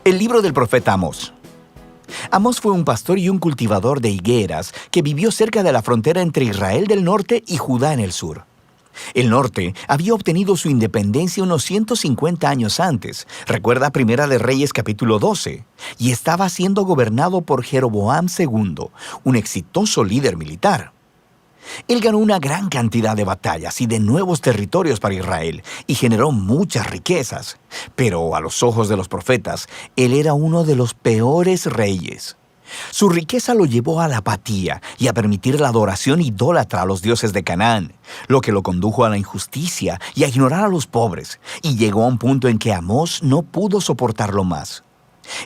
El libro del profeta Amós. Amós fue un pastor y un cultivador de higueras que vivió cerca de la frontera entre Israel del norte y Judá en el sur. El norte había obtenido su independencia unos 150 años antes, recuerda Primera de Reyes capítulo 12, y estaba siendo gobernado por Jeroboam II, un exitoso líder militar. Él ganó una gran cantidad de batallas y de nuevos territorios para Israel y generó muchas riquezas. Pero a los ojos de los profetas, él era uno de los peores reyes. Su riqueza lo llevó a la apatía y a permitir la adoración idólatra a los dioses de Canaán, lo que lo condujo a la injusticia y a ignorar a los pobres, y llegó a un punto en que Amós no pudo soportarlo más.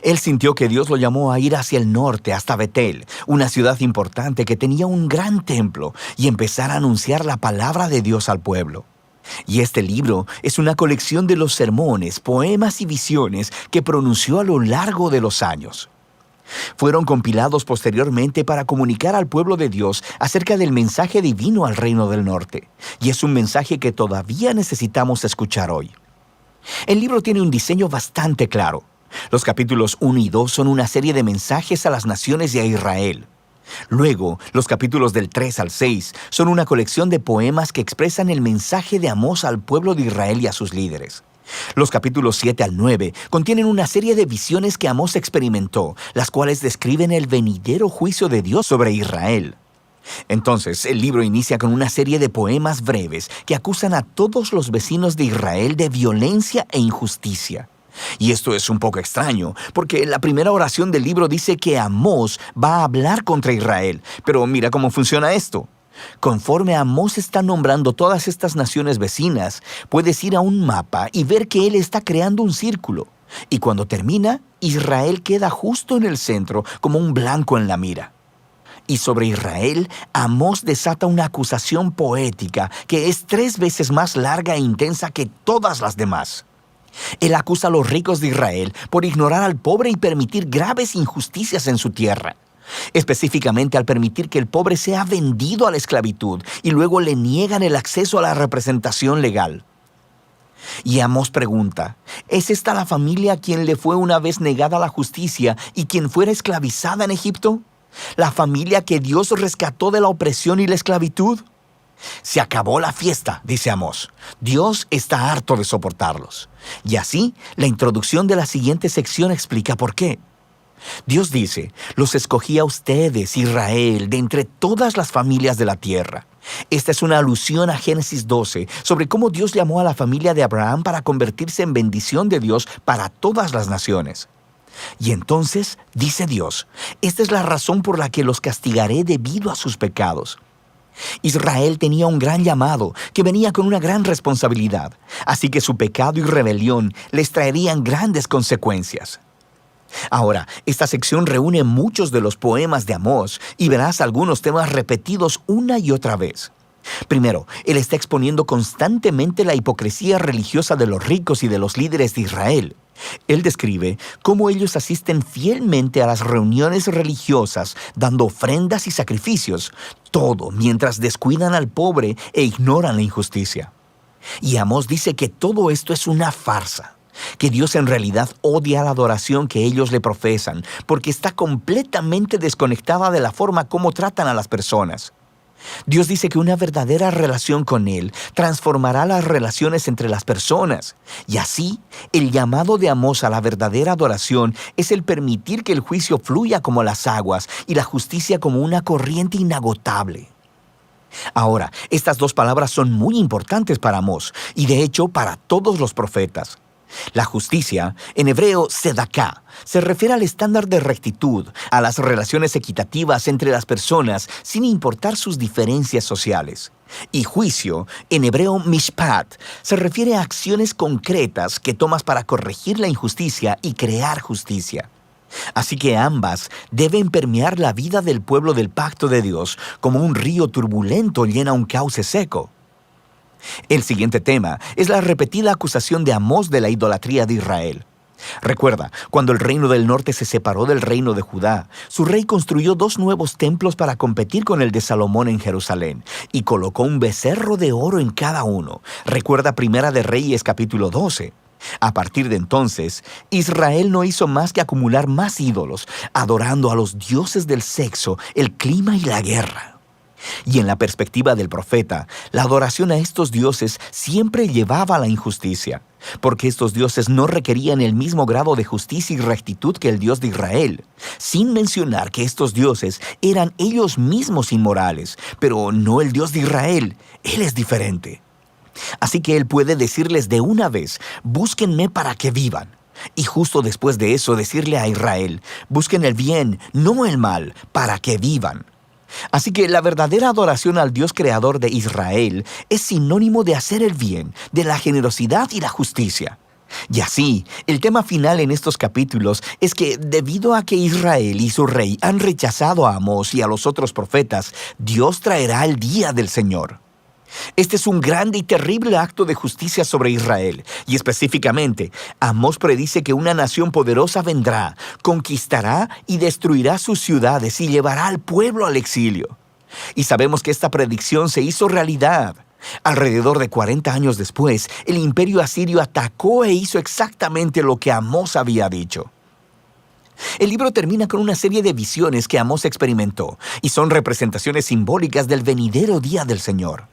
Él sintió que Dios lo llamó a ir hacia el norte, hasta Betel, una ciudad importante que tenía un gran templo, y empezar a anunciar la palabra de Dios al pueblo. Y este libro es una colección de los sermones, poemas y visiones que pronunció a lo largo de los años. Fueron compilados posteriormente para comunicar al pueblo de Dios acerca del mensaje divino al reino del norte, y es un mensaje que todavía necesitamos escuchar hoy. El libro tiene un diseño bastante claro. Los capítulos 1 y 2 son una serie de mensajes a las naciones y a Israel. Luego, los capítulos del 3 al 6 son una colección de poemas que expresan el mensaje de Amós al pueblo de Israel y a sus líderes. Los capítulos 7 al 9 contienen una serie de visiones que Amós experimentó, las cuales describen el venidero juicio de Dios sobre Israel. Entonces, el libro inicia con una serie de poemas breves que acusan a todos los vecinos de Israel de violencia e injusticia. Y esto es un poco extraño, porque la primera oración del libro dice que Amós va a hablar contra Israel. Pero mira cómo funciona esto. Conforme Amós está nombrando todas estas naciones vecinas, puedes ir a un mapa y ver que él está creando un círculo. Y cuando termina, Israel queda justo en el centro, como un blanco en la mira. Y sobre Israel, Amós desata una acusación poética que es 3 veces más larga e intensa que todas las demás. Él acusa a los ricos de Israel por ignorar al pobre y permitir graves injusticias en su tierra. Específicamente al permitir que el pobre sea vendido a la esclavitud y luego le niegan el acceso a la representación legal. Y Amós pregunta, ¿es esta la familia a quien le fue una vez negada la justicia y quien fuera esclavizada en Egipto? ¿La familia que Dios rescató de la opresión y la esclavitud? Se acabó la fiesta, dice Amós. Dios está harto de soportarlos. Y así, la introducción de la siguiente sección explica por qué. Dios dice, los escogí a ustedes, Israel, de entre todas las familias de la tierra. Esta es una alusión a Génesis 12, sobre cómo Dios llamó a la familia de Abraham para convertirse en bendición de Dios para todas las naciones. Y entonces, dice Dios, esta es la razón por la que los castigaré debido a sus pecados. Israel tenía un gran llamado que venía con una gran responsabilidad, así que su pecado y rebelión les traerían grandes consecuencias. Ahora, esta sección reúne muchos de los poemas de Amós y verás algunos temas repetidos una y otra vez. Primero, él está exponiendo constantemente la hipocresía religiosa de los ricos y de los líderes de Israel. Él describe cómo ellos asisten fielmente a las reuniones religiosas, dando ofrendas y sacrificios, todo mientras descuidan al pobre e ignoran la injusticia. Y Amós dice que todo esto es una farsa, que Dios en realidad odia la adoración que ellos le profesan, porque está completamente desconectada de la forma como tratan a las personas. Dios dice que una verdadera relación con Él transformará las relaciones entre las personas. Y así, el llamado de Amós a la verdadera adoración es el permitir que el juicio fluya como las aguas y la justicia como una corriente inagotable. Ahora, estas 2 palabras son muy importantes para Amós y de hecho para todos los profetas. La justicia, en hebreo sedaká, se refiere al estándar de rectitud, a las relaciones equitativas entre las personas sin importar sus diferencias sociales. Y juicio, en hebreo mishpat, se refiere a acciones concretas que tomas para corregir la injusticia y crear justicia. Así que ambas deben permear la vida del pueblo del pacto de Dios como un río turbulento llena un cauce seco. El siguiente tema es la repetida acusación de Amós de la idolatría de Israel. Recuerda, cuando el reino del norte se separó del reino de Judá, su rey construyó 2 nuevos templos para competir con el de Salomón en Jerusalén y colocó un becerro de oro en cada uno. Recuerda Primera de Reyes capítulo 12. A partir de entonces, Israel no hizo más que acumular más ídolos, adorando a los dioses del sexo, el clima y la guerra. Y en la perspectiva del profeta, la adoración a estos dioses siempre llevaba a la injusticia, porque estos dioses no requerían el mismo grado de justicia y rectitud que el Dios de Israel, sin mencionar que estos dioses eran ellos mismos inmorales, pero no el Dios de Israel. Él es diferente. Así que Él puede decirles de una vez, búsquenme para que vivan. Y justo después de eso decirle a Israel, busquen el bien, no el mal, para que vivan. Así que la verdadera adoración al Dios creador de Israel es sinónimo de hacer el bien, de la generosidad y la justicia. Y así, el tema final en estos capítulos es que debido a que Israel y su rey han rechazado a Amós y a los otros profetas, Dios traerá el día del Señor. Este es un grande y terrible acto de justicia sobre Israel, y específicamente, Amós predice que una nación poderosa vendrá, conquistará y destruirá sus ciudades y llevará al pueblo al exilio. Y sabemos que esta predicción se hizo realidad. Alrededor de 40 años después, el imperio asirio atacó e hizo exactamente lo que Amós había dicho. El libro termina con una serie de visiones que Amós experimentó, y son representaciones simbólicas del venidero día del Señor.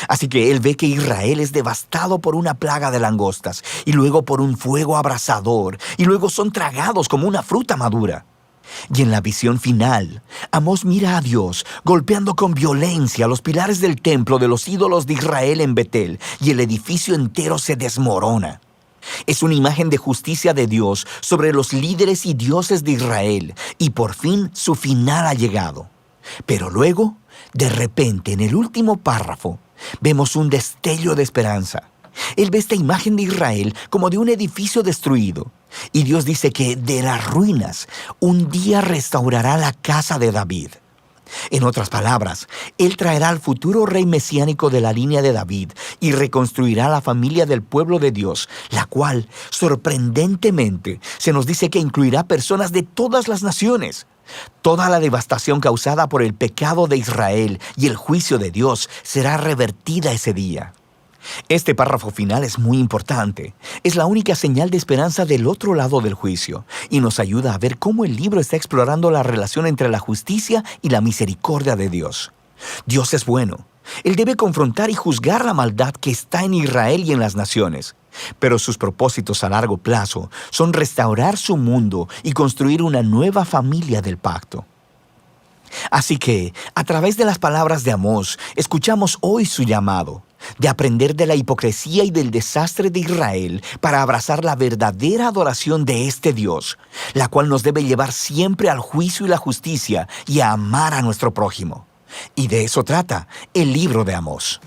Así que él ve que Israel es devastado por una plaga de langostas, y luego por un fuego abrasador, y luego son tragados como una fruta madura. Y en la visión final, Amós mira a Dios golpeando con violencia los pilares del templo de los ídolos de Israel en Betel, y el edificio entero se desmorona. Es una imagen de justicia de Dios sobre los líderes y dioses de Israel, y por fin su final ha llegado. Pero luego, de repente, en el último párrafo, vemos un destello de esperanza. Él ve esta imagen de Israel como de un edificio destruido. Y Dios dice que de las ruinas un día restaurará la casa de David. En otras palabras, Él traerá al futuro rey mesiánico de la línea de David y reconstruirá la familia del pueblo de Dios, la cual, sorprendentemente, se nos dice que incluirá personas de todas las naciones. Toda la devastación causada por el pecado de Israel y el juicio de Dios será revertida ese día. Este párrafo final es muy importante. Es la única señal de esperanza del otro lado del juicio y nos ayuda a ver cómo el libro está explorando la relación entre la justicia y la misericordia de Dios. Dios es bueno. Él debe confrontar y juzgar la maldad que está en Israel y en las naciones. Pero sus propósitos a largo plazo son restaurar su mundo y construir una nueva familia del pacto. Así que, a través de las palabras de Amós, escuchamos hoy su llamado de aprender de la hipocresía y del desastre de Israel para abrazar la verdadera adoración de este Dios, la cual nos debe llevar siempre al juicio y la justicia y a amar a nuestro prójimo. Y de eso trata el libro de Amós.